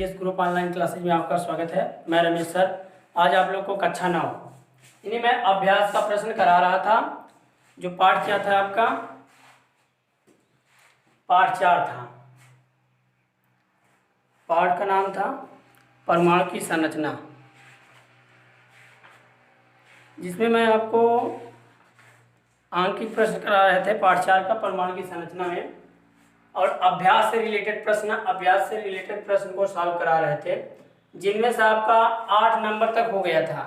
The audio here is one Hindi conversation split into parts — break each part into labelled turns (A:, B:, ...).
A: जीएस ग्रुप ऑनलाइन क्लासेज में आपका स्वागत है। मैं रमेश सर। आज आप लोग को कक्षा 9 यानी मैं अभ्यास का प्रश्न करा रहा था। जो पाठ क्या था आपका, पाठ 4 था। पाठ का नाम था परमाणु की संरचना, जिसमें मैं आपको आंकित प्रश्न करा रहे थे पाठ 4 का परमाणु की संरचना में, और अभ्यास से रिलेटेड प्रश्न को सॉल्व करा रहे थे, जिनमें से आपका 8 नंबर तक हो गया था।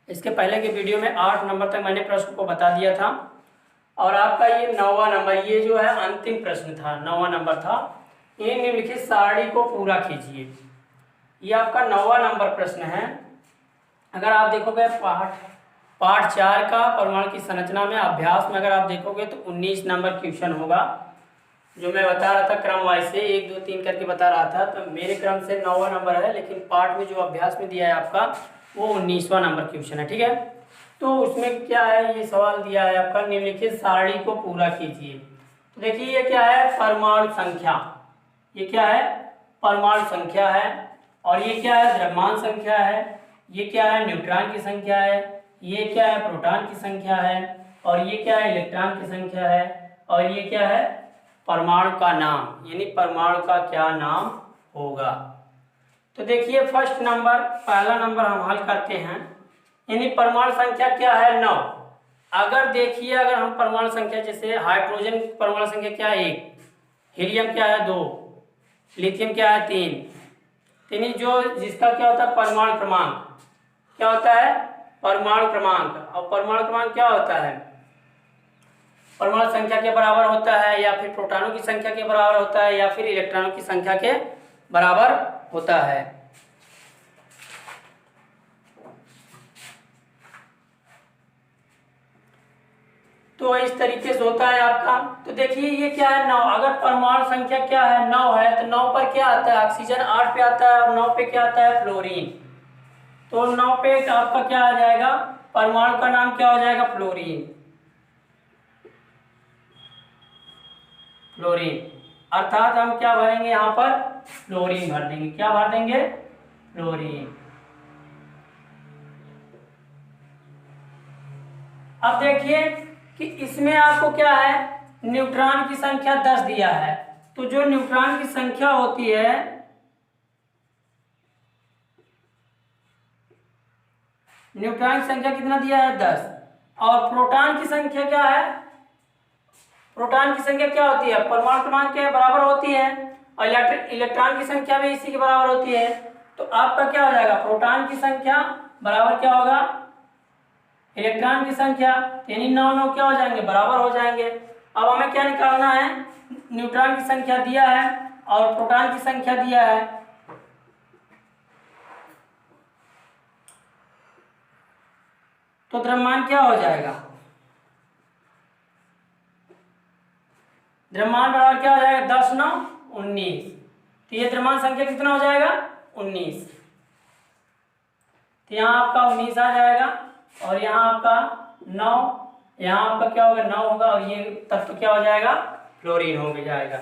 A: इसके पहले के वीडियो में 8 नंबर तक मैंने प्रश्न को बता दिया था, और आपका ये 9वां नंबर, ये जो है अंतिम प्रश्न था, 9वां नंबर था। ये निम्नलिखित सारणी को पूरा कीजिए। ये आपका 9वां नंबर प्रश्न है। अगर आप देखोगे पाठ 4 का परमाणु की संरचना में अभ्यास में अगर आप देखोगे तो 19 नंबर क्वेश्चन होगा, जो मैं बता रहा था क्रम वाइज से 1 2 3 करके बता रहा था। तो मेरे क्रम से 9वां नंबर है, लेकिन पाठ में जो अभ्यास में दिया है आपका वो 19वां नंबर क्वेश्चन है। ठीक है, तो उसमें क्या है, ये सवाल दिया है आपका निम्नलिखित सारणी को पूरा कीजिए। तो देखिए ये क्या है, परमाणु संख्या। ये क्या है, परमाणु संख्या है। और ये क्या है, द्रव्यमान संख्या है। ये क्या है, न्यूट्रॉन की संख्या है। ये क्या है, प्रोटॉन की संख्या है। और ये क्या है, इलेक्ट्रॉन की संख्या है। और ये क्या है, परमाणु का नाम, यानी परमाणु का क्या नाम होगा। तो देखिए फर्स्ट नंबर, पहला नंबर हम हल करते हैं। यानी परमाणु संख्या क्या है, 9। अगर देखिए, अगर हम परमाणु संख्या, जैसे हाइड्रोजन परमाणु संख्या क्या है, 1, हीलियम क्या है 2, लिथियम क्या है 3। यानी जो जिसका क्या होता है, परमाणु क्रमांक क्या होता है, परमाणु क्रमांक। और परमाणु क्रमांक क्या होता है, परमाणु संख्या के बराबर होता है, या फिर प्रोटॉनों की संख्या के बराबर होता है, या फिर इलेक्ट्रॉनों की संख्या के बराबर होता है। तो इस तरीके से होता है आपका। तो देखिए ये क्या है, 9। अगर परमाणु संख्या क्या है, 9 है, तो 9 पर क्या आता है, ऑक्सीजन 8 पे आता है, और 9 पे क्या आता है, फ्लोरीन। तो 9 पे आपका क्या आ जाएगा, परमाणु का नाम क्या हो जाएगा, फ्लोरीन। फ्लोरीन अर्थात हम क्या भरेंगे यहाँ पर, फ्लोरीन भर देंगे। क्या भर देंगे, फ्लोरीन। अब देखिए कि इसमें आपको क्या है, न्यूट्रॉन की संख्या 10 दिया है। तो जो न्यूट्रॉन की संख्या होती है, न्यूट्रॉन की संख्या कितना दिया है, 10। और प्रोटॉन की संख्या क्या है, प्रोटॉन की संख्या क्या होती है, परमाणु क्रमांक के बराबर होती है, और इलेक्ट्रॉन की संख्या भी इसी के बराबर होती है। तो आपका क्या हो जाएगा, प्रोटॉन की संख्या बराबर क्या होगा, इलेक्ट्रॉन की संख्या। यानी 9 9 क्या हो जाएंगे, बराबर हो जाएंगे। अब हमें क्या निकालना है, न्यूट्रॉन की संख्या दिया है और प्रोटॉन की संख्या दिया है। तो द्रव्यमान क्या हो जाएगा, द्रव्यमान बराबर क्या हो जाएगा, 10 9 19। तो ये द्रव्यमान संख्या कितना हो जाएगा, 19। तो यहाँ आपका 19 आ जाएगा, और यहाँ आपका 9, यहाँ आपका क्या होगा, 9 होगा, और ये तत्व क्या हो जाएगा, फ्लोरीन हो जाएगा।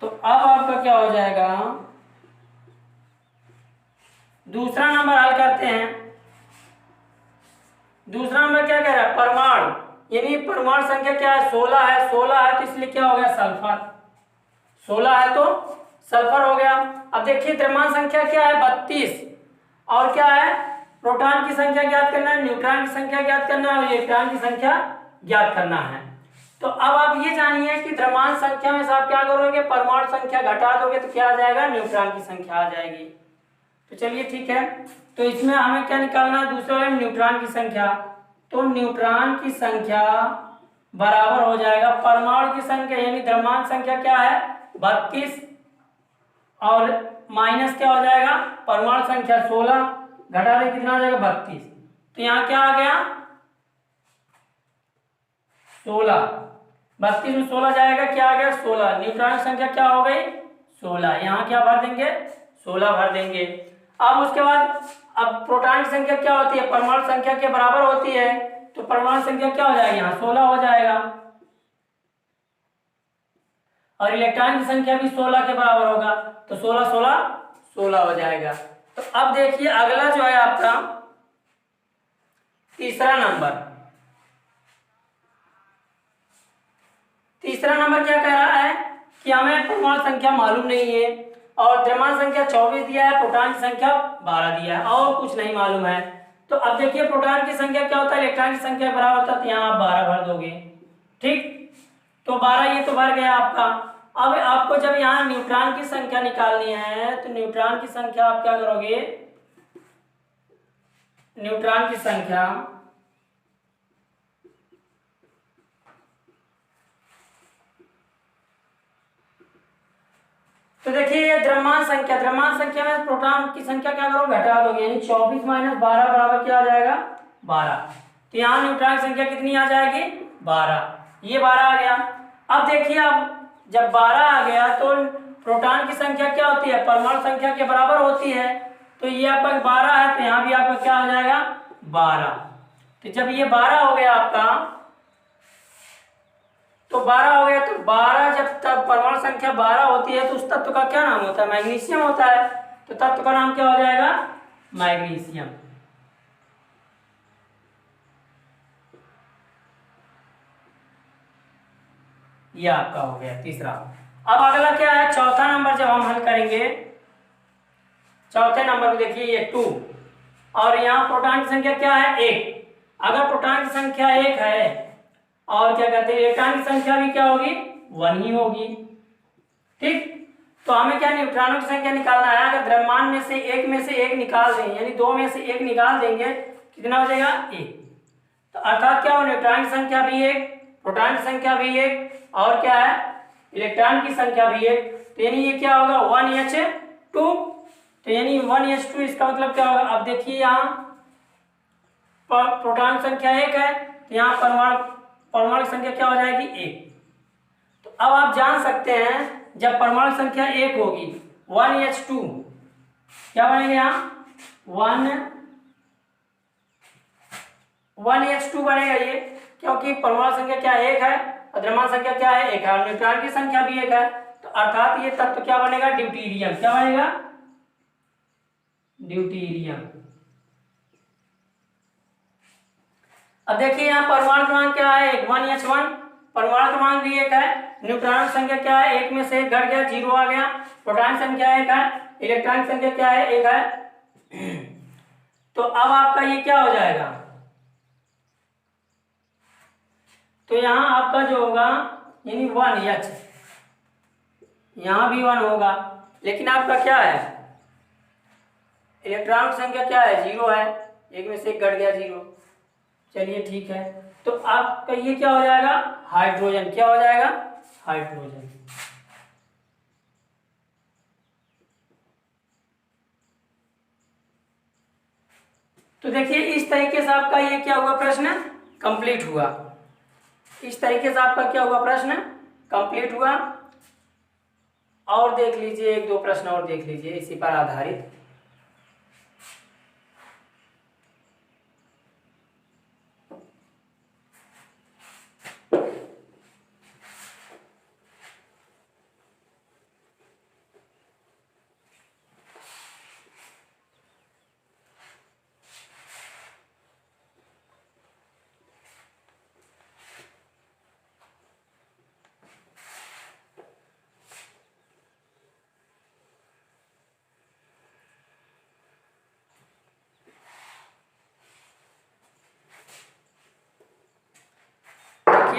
A: तो अब आपका क्या हो जाएगा, दूसरा नंबर हल करते हैं। दूसरा नंबर क्या कह रहा है, परमाणु, यानी परमाणु संख्या क्या है, 16 है। 16 है तो इसलिए क्या हो गया, सल्फर। 16 है तो सल्फर हो गया। अब देखिए द्रव्यमान संख्या क्या है, 32। और क्या है, प्रोटॉन की संख्या ज्ञात करना है, न्यूट्रॉन की संख्या ज्ञात करना है, और इलेक्ट्रॉन की संख्या ज्ञात करना है। तो अब आप ये जानिए कि द्रव्यमान संख्या में से आप क्या करोगे, परमाणु संख्या घटा दोगे तो क्या आ जाएगा, न्यूट्रॉन की संख्या आ जाएगी। तो चलिए ठीक है, तो इसमें हमें क्या निकालना है, दूसरा है न्यूट्रॉन की संख्या। तो न्यूट्रॉन की संख्या बराबर हो जाएगा परमाणु की संख्या, यानी द्रव्यमान संख्या क्या है, 32, और माइनस क्या हो जाएगा, परमाणु संख्या 16, घटा दे कितना हो जाएगा, 32। तो यहाँ क्या आ गया, 16। 32 में 16 जाएगा, क्या आ गया, 16। न्यूट्रॉन की संख्या क्या हो गई, 16। यहाँ क्या भर देंगे, 16 भर देंगे। अब उसके बाद अब प्रोटॉन की संख्या क्या होती है, परमाणु संख्या के बराबर होती है। तो परमाणु संख्या क्या हो जाएगी, यहाँ 16 हो जाएगा, और इलेक्ट्रॉन की संख्या भी 16 के बराबर होगा। तो 16 16 16 हो जाएगा। तो अब देखिए अगला जो है आपका तीसरा नंबर क्या कह रहा है कि हमें परमाणु संख्या मालूम नहीं है और द्रव्यमान संख्या 24 दिया है, प्रोटॉन की संख्या 12 दिया है और कुछ नहीं मालूम है। तो अब देखिए प्रोटॉन की संख्या क्या होता है, इलेक्ट्रॉन की संख्या बराबर होता है, तो यहाँ आप 12 भर दोगे। ठीक, तो 12 ये तो भर गया आपका। अब आपको जब यहाँ न्यूट्रॉन की संख्या निकालनी है तो न्यूट्रॉन की संख्या आप क्या करोगे, न्यूट्रॉन की संख्या तो देखिए ये द्रव्यमान संख्या में प्रोटॉन की संख्या क्या करो, घटा दोगे, यानी 24 माइनस 12 बराबर क्या आ जाएगा, 12। तो यहाँ न्यूट्रॉन की संख्या कितनी आ जाएगी, 12। ये 12 आ गया। अब देखिए अब जब 12 आ गया तो प्रोटॉन की संख्या क्या होती है, परमाणु संख्या के बराबर होती है। तो ये आपका 12 है तो यहाँ भी आपका क्या आ जाएगा, 12। तो जब ये 12 हो गया आपका, तो 12 हो गया, तो 12 जब तक परमाणु संख्या 12 होती है तो उस तत्व का क्या नाम होता है, मैग्नीशियम होता है। तो तत्व का नाम क्या हो जाएगा, मैग्नीशियम। ये आपका हो गया तीसरा। अब अगला क्या है, चौथा नंबर जब हम हल करेंगे, चौथे नंबर को देखिए ये 2 और यहाँ प्रोटॉन की संख्या क्या है, 1। अगर प्रोटॉन की संख्या 1 है और क्या कहते हैं इलेक्ट्रॉन की संख्या भी क्या होगी, 1 ही होगी। ठीक, तो हमें क्या न्यूट्रॉनों की संख्या निकालना है। अगर द्रव्यमान में से एक निकाल दें, यानी 2 में से 1 निकाल देंगे, कितना हो जाएगा, 1। तो अर्थात क्या हो, न्यूट्रॉन की संख्या भी 1, प्रोटॉन की संख्या भी 1 और क्या है, इलेक्ट्रॉन की संख्या भी 1। तो यानी ये क्या होगा, 1h2। तो यानी 1h2 इसका मतलब क्या होगा, अब देखिए यहाँ प्रोटॉन संख्या 1 है तो यहाँ परमाणु की संख्या क्या हो जाएगी, 1। तो अब आप जान सकते हैं जब परमाणु संख्या 1 होगी 1h2 क्या बनेगा, यहाँ 1h2 बनेगा ये, क्योंकि परमाणु संख्या क्या 1 है और द्रव्यमान संख्या क्या है, 1 है और न्यूट्रॉन की संख्या भी 1 है। तो अर्थात ये तत्व क्या बनेगा, ड्यूटेरियम। क्या बनेगा, ड्यूटेरियम। अब देखिए यहाँ परमाणु क्रमांक क्या है, 1h1, परमाणु क्रमांक भी 1 है, न्यूट्रॉन संख्या क्या है, 1 में से 1 घट गया, 0 आ गया, प्रोटॉन संख्या 1 है, इलेक्ट्रॉन संख्या क्या है, 1 है। तो अब आपका ये क्या हो जाएगा, तो यहाँ आपका जो होगा यानी 1h, यहाँ भी 1 होगा, लेकिन आपका क्या है, इलेक्ट्रॉन की संख्या क्या है, 0 है, 1 में से 1 घट गया, 0। चलिए ठीक है, तो आपका ये क्या हो जाएगा, हाइड्रोजन। क्या हो जाएगा, हाइड्रोजन। तो देखिए इस तरीके से आपका ये क्या हुआ, प्रश्न कंप्लीट हुआ। इस तरीके से आपका क्या हुआ, प्रश्न कंप्लीट हुआ। और देख लीजिए, 1-2 प्रश्न और देख लीजिए इसी पर आधारित।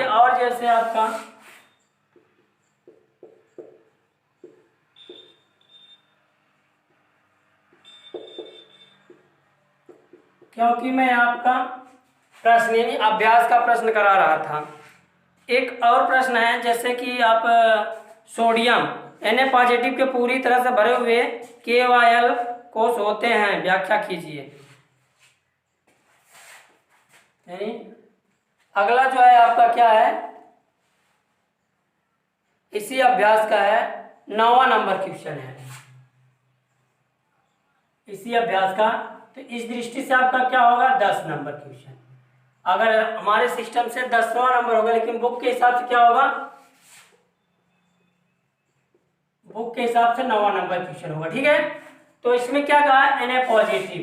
A: और जैसे आपका क्योंकि मैं आपका प्रश्न यानी अभ्यास का प्रश्न करा रहा था, एक और प्रश्न है जैसे कि आप सोडियम Na पॉजिटिव के पूरी तरह से भरे हुए KYl कोष होते हैं, व्याख्या कीजिए। यानी अगला जो है आपका क्या है, इसी अभ्यास का है, 9वां नंबर क्वेश्चन है इसी अभ्यास का। तो इस दृष्टि से आपका क्या होगा, 10 नंबर क्वेश्चन। अगर हमारे सिस्टम से 10वां नंबर होगा, लेकिन बुक के हिसाब से क्या होगा, बुक के हिसाब से 9वां नंबर क्वेश्चन होगा। ठीक है, तो इसमें क्या कहा, Na पॉजिटिव।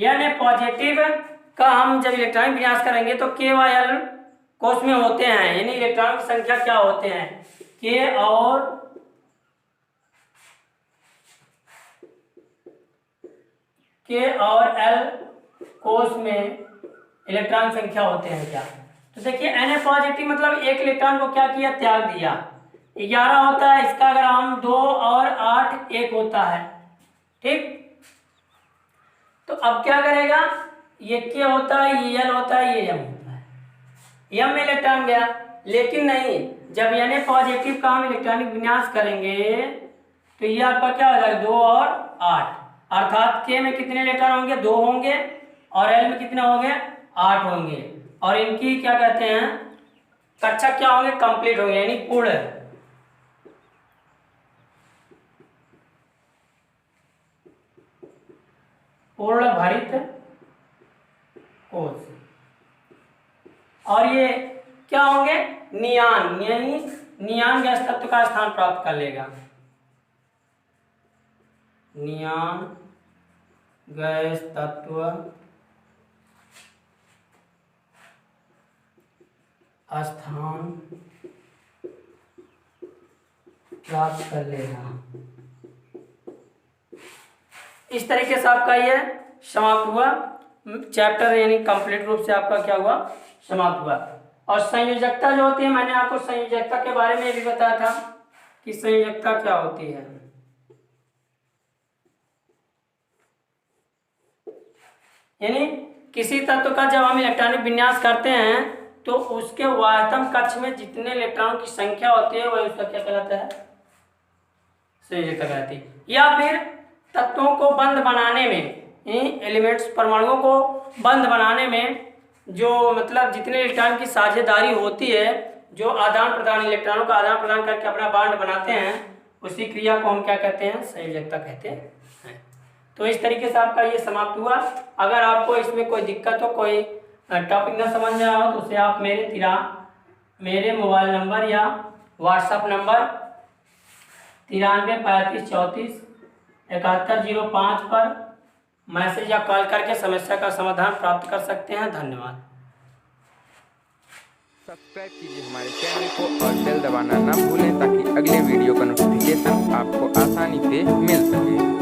A: Na पॉजिटिव का हम जब इलेक्ट्रॉनिक विन्यास करेंगे तो K व L कोष में होते हैं, यानी इलेक्ट्रॉन की संख्या क्या होते हैं, K और L कोष में इलेक्ट्रॉन संख्या होते हैं क्या। तो देखिए Na पॉजिटिव मतलब एक इलेक्ट्रॉन को क्या किया, त्याग दिया। 11 होता है इसका, अगर हम 2 और 8 1 होता है, ठीक। तो अब क्या करेगा, ये K होता है, ये L होता है, ये M होता है, M में इलेक्ट्रॉन गया। लेकिन नहीं, जब Na पॉजिटिव का हम इलेक्ट्रॉनिक विन्यास करेंगे तो ये आपका क्या हो जाएगा, 2 और 8, अर्थात K में कितने इलेक्ट्रॉन होंगे, 2 होंगे, और L में कितने होंगे, 8 होंगे, और इनकी क्या कहते हैं, कक्षा क्या होंगे, कंप्लीट होंगे, यानी पूर्ण भरित कोष। और ये क्या होंगे, नियान, यानी नियान गैस तत्व का स्थान प्राप्त कर लेगा, नियान गैस तत्व स्थान प्राप्त कर लेगा। इस तरीके से आपका ये समाप्त हुआ चैप्टर, यानी कंप्लीट रूप से आपका क्या हुआ, समाप्त हुआ। और संयोजकता जो होती है, मैंने आपको संयोजकता के बारे में भी बताया था कि संयोजकता क्या होती है। यानी किसी तत्व का जब हम इलेक्ट्रॉनिक विन्यास करते हैं तो उसके वाह्यतम कक्ष में जितने इलेक्ट्रॉनों की संख्या होती है वही उसका क्या कहलाता है, संयोजकता कहलाती है। या फिर तत्वों को बंद बनाने में, एलिमेंट्स परमाणुओं को बंद बनाने में जो मतलब जितने इलेक्ट्रॉन की साझेदारी होती है, जो आदान प्रदान, इलेक्ट्रॉनों का आदान प्रदान करके अपना बांड बनाते हैं, उसी क्रिया को हम क्या कहते हैं, संयोजकता कहते हैं। तो इस तरीके से आपका ये समाप्त हुआ। अगर आपको इसमें कोई दिक्कत हो, कोई टॉपिक ना समझ में आया हो, तो उसे आप मेरे मोबाइल नंबर या व्हाट्सएप नंबर 93 35 34 7105 पर मैसेज या कॉल करके समस्या का समाधान प्राप्त कर सकते हैं। धन्यवाद।
B: सब्सक्राइब कीजिए हमारे चैनल को और बेल दबाना ना भूलें ताकि अगले वीडियो का नोटिफिकेशन आपको आसानी से मिल सके।